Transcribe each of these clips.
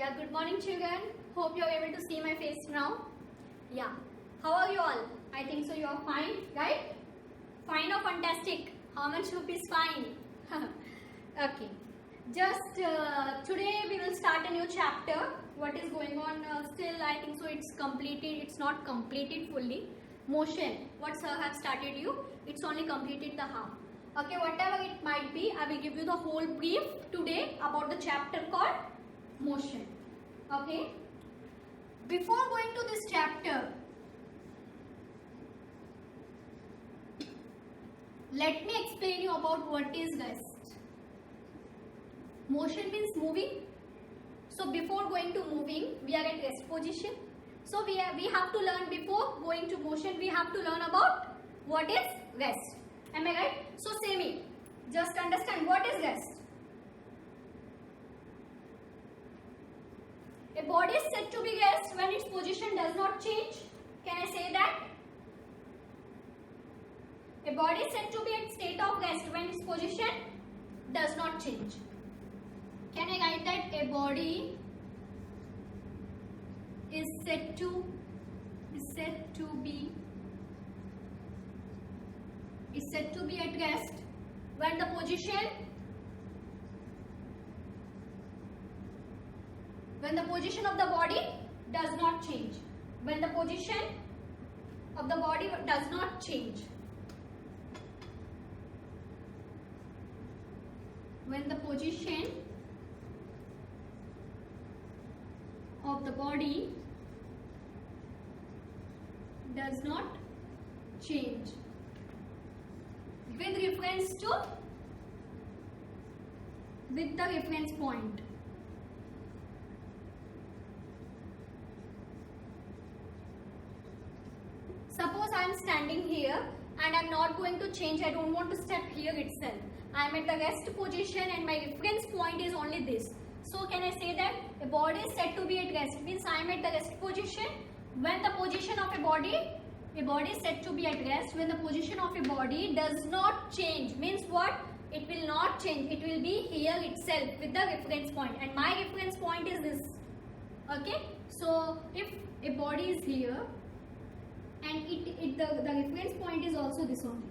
Yeah, good morning children. Hope you are able to see my face now. Yeah, how are you all? I think so you are fine, right? Fine or fantastic? How much hope is fine? Okay. Just today we will start a new chapter. What is going on still? I think so it's completed. It's not completed fully. Motion. What sir have started you? It's only completed the half. Okay, whatever it might be, I will give you the whole brief today about the chapter called motion. Okay. Before going to this chapter, let me explain you about what is rest. Motion means moving. So before going to moving, we are at rest position. So we have to learn before going to motion. We have to learn about what is rest. Am I right? So say me. Just understand what is rest. A body is said to be rest when its position does not change. Can I say that? A body is said to be at state of rest when its position does not change. Can I write that? A body is said to be at rest when the position of the body does not change. When the position of the body does not change. When the position of the body does not change. With the reference point. Suppose I am standing here and I am not going to change. I don't want to step here itself. I am at the rest position and my reference point is only this. So can I say that a body is said to be at rest? Means I am at the rest position. When the position of a body is said to be at rest when the position of a body does not change. Means what? It will not change. It will be here itself with the reference point. And my reference point is this. Okay. So if a body is here and the reference point is also this only.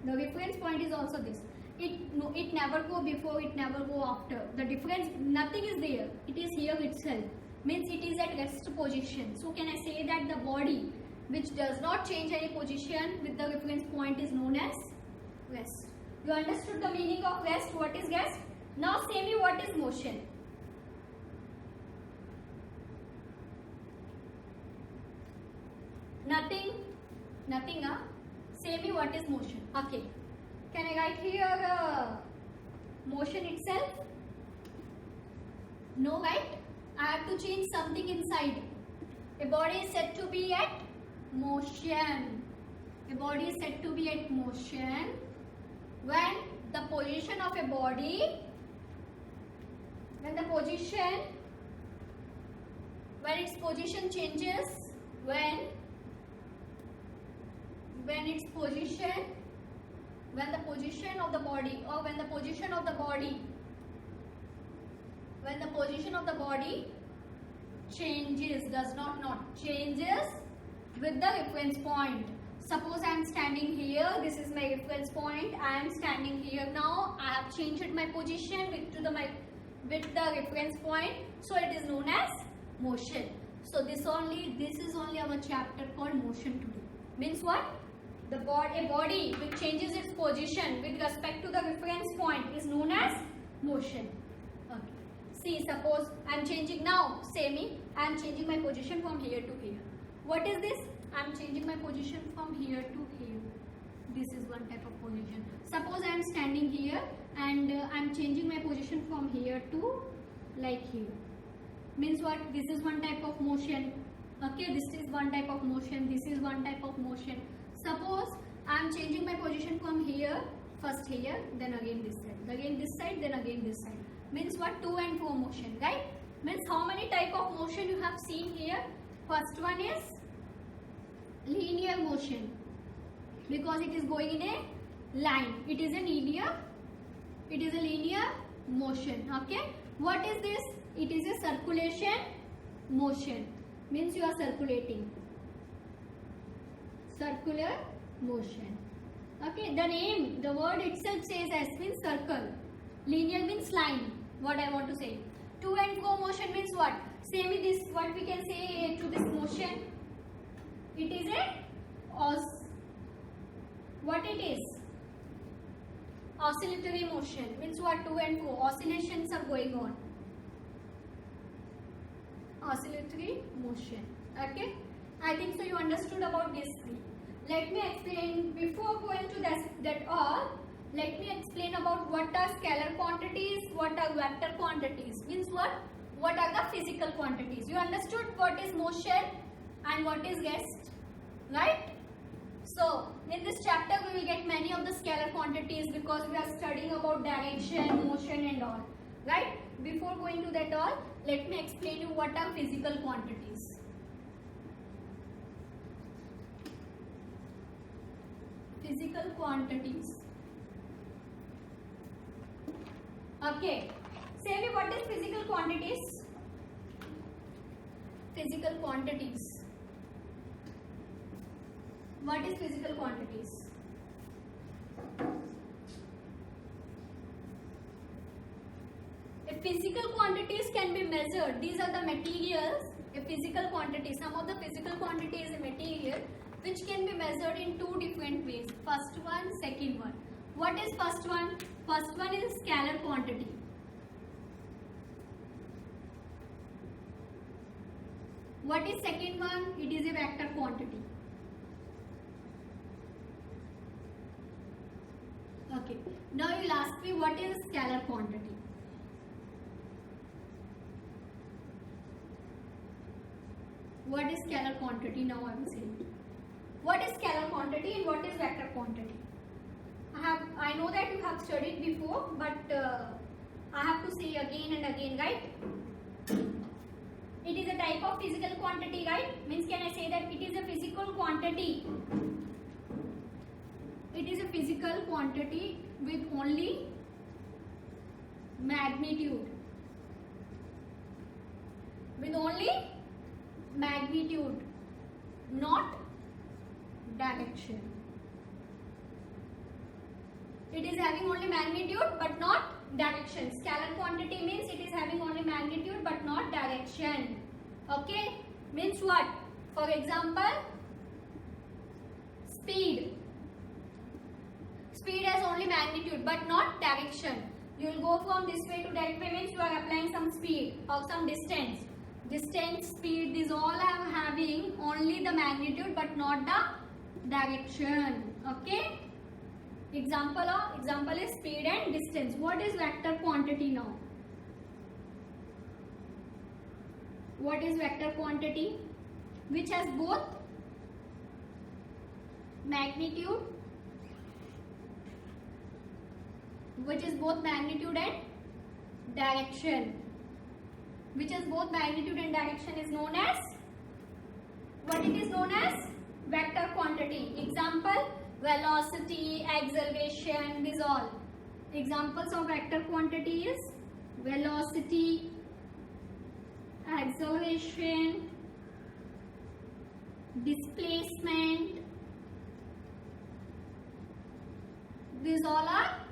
The reference point is also this. It never go before, it never go after. The difference, nothing is there. It is here itself. Means it is at rest position. So can I say that the body which does not change any position with the reference point is known as rest. You understood the meaning of rest? What is rest? Now say me what is motion. Nothing. Say me what is motion. Okay. Can I write here motion itself? No, right? I have to change something inside. A body is said to be at motion. A body is said to be at motion when the position of a body, when its position changes, when the position of the body changes, changes with the reference point. Suppose I am standing here, this is my reference point, I am standing here now, I have changed my position with the reference point, so it is known as motion. So this is only our chapter called motion today. Means what? A body which changes its position with respect to the reference point is known as motion. Okay. See, suppose I am changing now. Say me, I am changing my position from here to here. What is this? I am changing my position from here to here. This is one type of position. Suppose I am standing here and I am changing my position from here to like here. Means what? This is one type of motion. Okay, this is one type of motion. This is one type of motion. Suppose I am changing my position from here, first here, then again this side, then again this side. Means what? To and fro motion, right? Means how many type of motion you have seen here? First one is linear motion because it is going in a line. It is a linear motion. Okay. What is this? It is a circulation motion. Means you are circulating. Circular motion. Okay, the name, the word itself says as means circle. Linear means line. What I want to say. To and fro motion means what? Same with this, what we can say to this motion. It is a what it is? Oscillatory motion. Means what? To and fro. Oscillations are going on. Oscillatory motion. Okay. I think so you understood about these three. Let me explain, before going to that all, let me explain about what are scalar quantities, what are vector quantities. Means what? What are the physical quantities? You understood what is motion and what is rest, right? So, in this chapter we will get many of the scalar quantities because we are studying about direction, motion and all, right? Before going to that all, let me explain you what are physical quantities. Physical quantities. Okay. Say me what is physical quantities? Physical quantities. What is physical quantities? If physical quantities can be measured, these are the materials. A physical quantity, some of the physical quantity is a material which can be measured in two different ways. First one, second one. What is first one? First one is scalar quantity. What is second one? It is a vector quantity. Okay. Now you will ask me what is scalar quantity. What is scalar quantity? Now I will say. What is scalar quantity and what is vector quantity? I know that you have studied before, but I have to say again and again, right? It is a type of physical quantity, right? Means can I say that it is a physical quantity? It is a physical quantity with only magnitude. With only magnitude, not direction. It is having only magnitude but not direction. Scalar quantity means it is having only magnitude but not direction. Okay? Means what? For example, speed. Speed has only magnitude but not direction. You will go from this way to that way means you are applying some speed or some distance. Distance, speed, these all are having only the magnitude but not the direction. Okay? Example is speed and distance. What is vector quantity now? What is vector quantity? Which has both magnitude, which is both magnitude and direction. Which is both magnitude and direction is known as, what it is known as? Vector quantity. Example, velocity, acceleration, these all. Examples of vector quantity is velocity, acceleration, displacement. These all are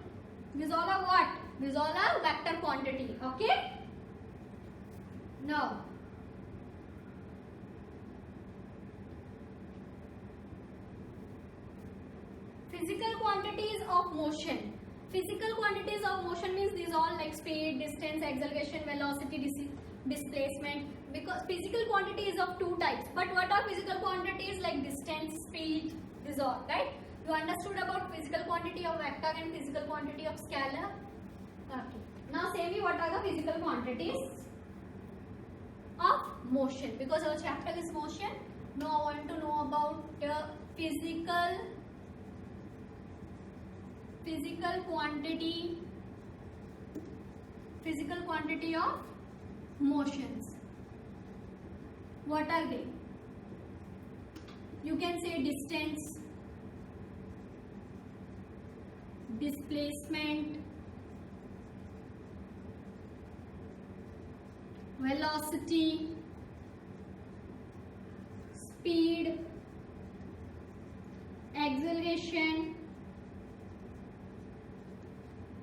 what? These all are vector quantity. Okay? Now, physical quantities of motion. Physical quantities of motion means these all like speed, distance, acceleration, velocity, displacement. Because physical quantity is of two types. But what are physical quantities like distance, speed, these all, right? You understood about physical quantity of vector and physical quantity of scalar? Okay. Now say me what are the physical quantities of motion, because our chapter is motion. Now I want to know about physical quantity of motions. What are they? You can say distance, displacement, velocity, speed, acceleration.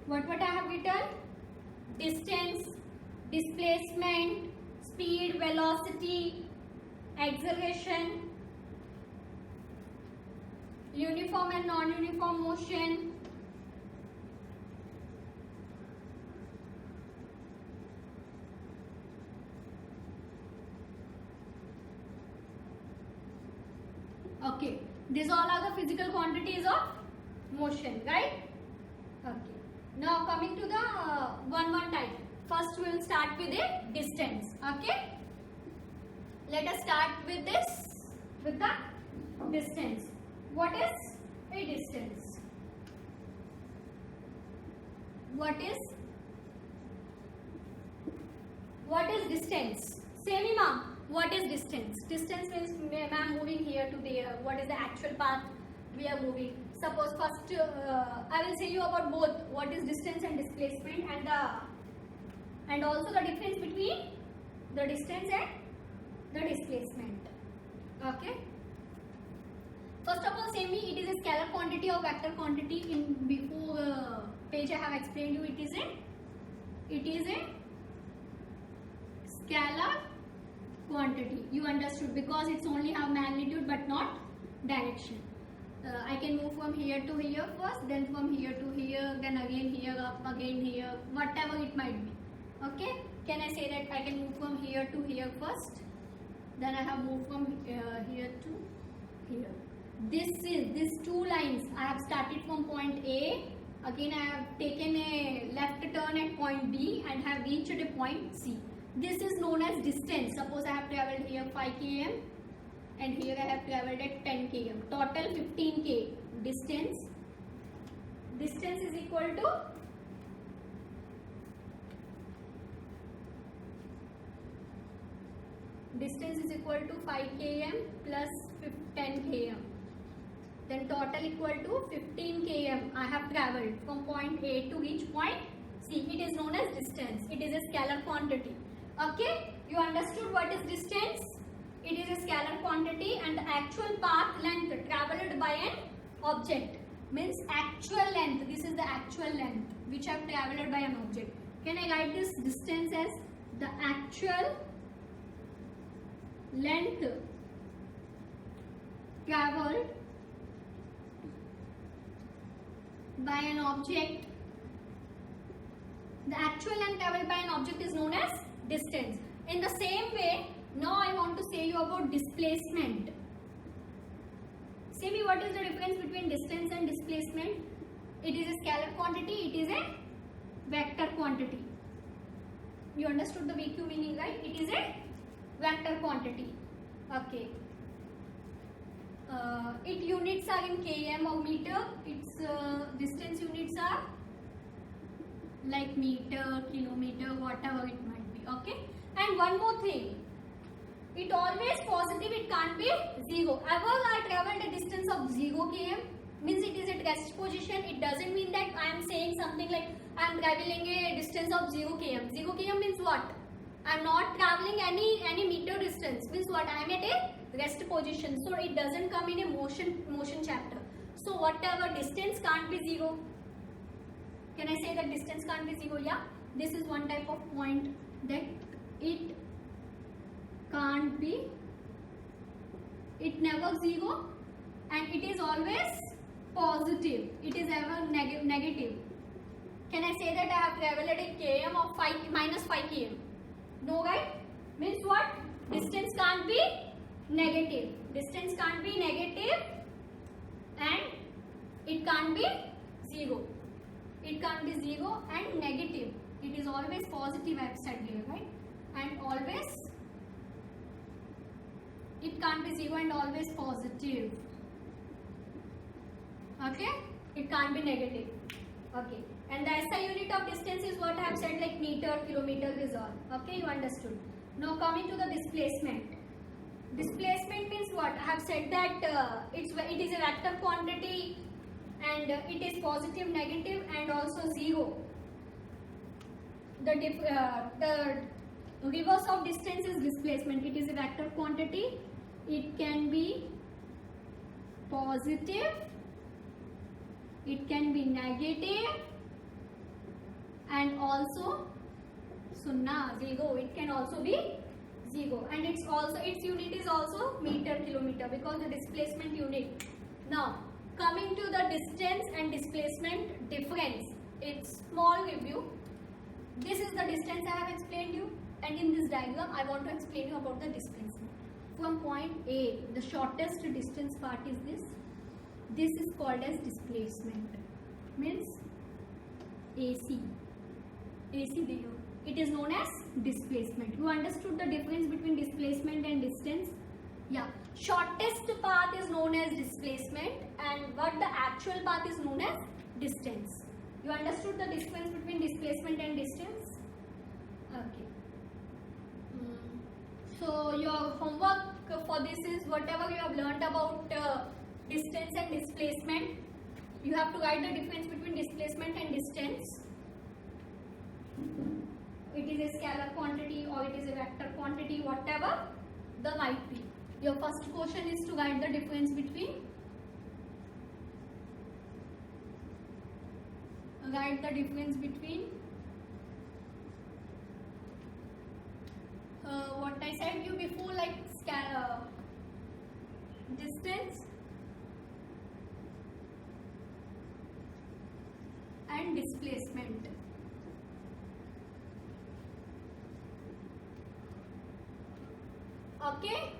What I have written? Distance, displacement, speed, velocity, acceleration, uniform and non-uniform motion, okay, these all are the physical quantities of motion, right? Okay, now coming to the one type. First we will start with a distance. Okay, let us start with the distance. What is a distance? What is distance? Say me, ma'am. What is distance? Distance means ma'am moving here to there. What is the actual path we are moving? Suppose first I will say you about both. What is distance and displacement, and also the difference between the distance and the displacement. Okay. First of all, say me, it is a scalar quantity or vector quantity. In before page I have explained you, it is a scalar quantity. You understood, because it's only have magnitude but not direction. I can move from here to here first, then from here to here, then again here, up again here, whatever it might be. Okay, can I say that I can move from here to here first, then I have moved from here to here. These two lines, I have started from point A, again I have taken a left turn at point B and have reached a point C. This is known as distance. Suppose I have travelled here 5 km and here I have travelled at 10 km. Total 15 km distance. Distance is equal to distance is equal to 5 km plus 10 km. Then total equal to 15 km I have travelled from point A to reach point C. It is known as distance. It is a scalar quantity. Okay, you understood what is distance? It is a scalar quantity, and the actual path length travelled by an object means actual length. This is the actual length which I have travelled by an object. Can I write this distance as the actual length travelled by an object? The actual length travelled by an object is known as distance. In the same way, now I want to say you about displacement. Say me, what is the difference between distance and displacement? It is a scalar quantity, it is a vector quantity. You understood the VQ meaning, right? It is a vector quantity. Okay. Its units are in km or meter. Its distance units are like meter, kilometer, whatever it might be. Okay. And one more thing. It always positive, it can't be zero. Ever I travelled a distance of 0 km, means it is at rest position. It doesn't mean that I am saying something like I am travelling a distance of 0 km. 0 km means what? I am not travelling any meter distance. Means what? I am at a rest position. So it doesn't come in a motion chapter. So whatever distance can't be 0. Can I say that distance can't be 0? Yeah. This is one type of point that it can't be. It never 0 and it is always positive. It is ever negative. Can I say that I have travelled a km of minus 5 km? No, right? Means what? Distance can't be negative. Distance can't be negative and it can't be 0. It can't be 0 and negative. It is always positive, I have said here, right? And always, it can't be 0 and always positive. Okay? It can't be negative. Okay. And the SI unit of distance is what I have said, like meter, kilometer is all. Okay, you understood. Now coming to the displacement. Displacement means what? I have said that it is a vector quantity and it is positive, negative and also 0. The Reverse of distance is displacement. It is a vector quantity. It can be positive, it can be negative, and also sunna, zero. It can also be zero, and its unit is also meter kilometer because the displacement unit. Now coming to the distance and displacement difference, it's small review. This is the distance I have explained you, and in this diagram I want to explain you about the displacement. From point A, the shortest distance part is this. This is called as displacement. Means AC. AC there. It is known as displacement. You understood the difference between displacement and distance? Yeah. Shortest path is known as displacement, and what the actual path is known as distance. You understood the difference between displacement and distance? Okay. So your homework for this is whatever you have learned about distance and displacement. You have to write the difference between displacement and distance. It is a scalar quantity or it is a vector quantity, whatever the might be. Your first question is to write the difference between. Write the difference between what I said you before, like distance and displacement. Okay.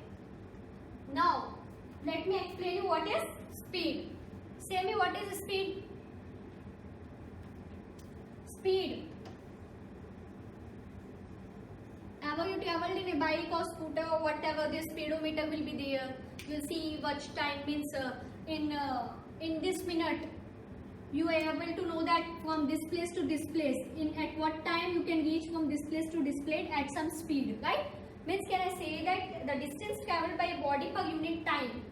Now let me explain you what is speed. Say me what is speed. Speed. Ever you traveled in a bike or scooter or whatever, the speedometer will be there. You will see what time means in this minute. You are able to know that from this place to this place. At what time you can reach from this place to this place at some speed, right? Means can I say that the distance travelled by a body per unit time.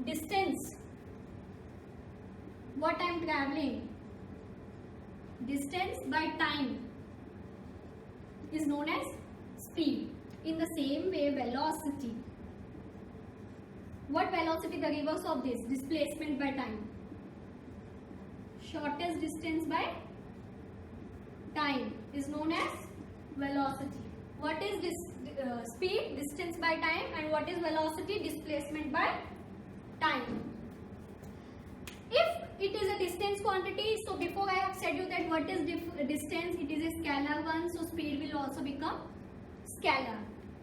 Distance. What I am travelling. Distance by time is known as speed. In the same way, velocity. What velocity? The reverse of this, displacement by time. Shortest distance by time is known as velocity. What is this speed? Distance by time. And what is velocity? Displacement by time. If it is a distance quantity, so before I have said you that what is distance, it is a scalar one, so speed will also become scalar.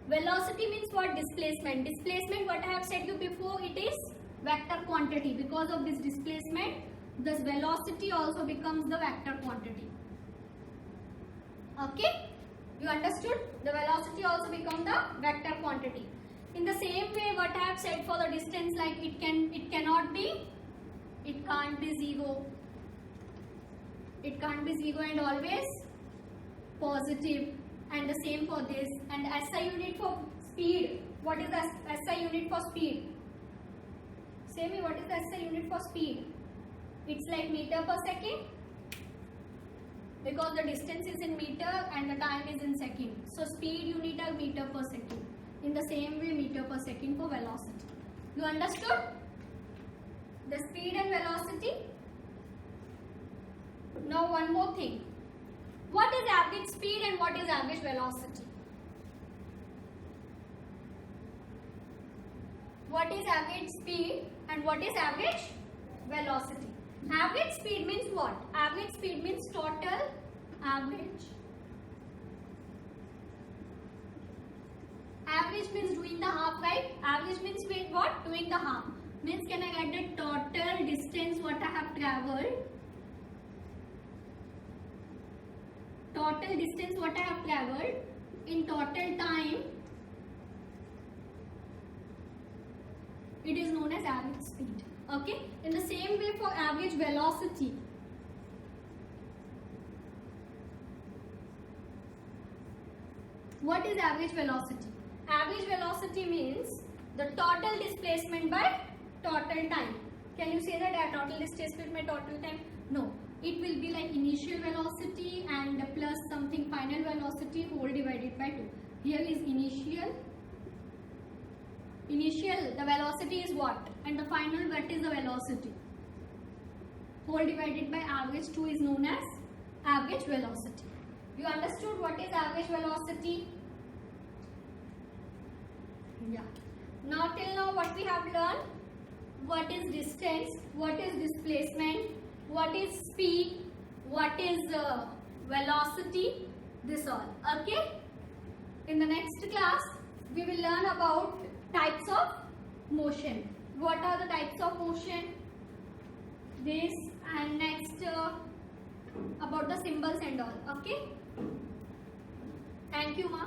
Velocity means what? Displacement. Displacement, what I have said you before, it is vector quantity. Because of this displacement, this velocity also becomes the vector quantity. Okay? You understood? The velocity also becomes the vector quantity. In the same way, what I have said for the distance, like it cannot be. It can't be zero. It can't be zero and always positive. And the same for this. And SI unit for speed. What is the SI unit for speed? Say me, what is the SI unit for speed? It's like meter per second. Because the distance is in meter and the time is in second. So speed unit are meter per second. In the same way, meter per second for velocity. You understood? The speed and velocity. Now one more thing. What is average speed and what is average velocity? What is average speed and what is average velocity? Average speed means what? Average speed means total average. Average means doing the half, right? Average means what? Doing the half. Means can I get the total distance what I have travelled? Total distance what I have travelled in total time. It is known as average speed. Okay. In the same way for average velocity. What is average velocity? Average velocity means the total displacement by total time. Can you say that total displacement by total time? No. It will be like initial velocity and plus something final velocity whole divided by Here is initial. Initial, the velocity is what? And the final, what is the velocity? Whole divided by average 2 is known as average velocity. You understood what is average velocity? Yeah. Now till now what we have learned? What is distance? What is displacement? What is speed? What is velocity? This all. Okay? In the next class, we will learn about types of motion. What are the types of motion? This, and next about the symbols and all. Okay? Thank you, ma.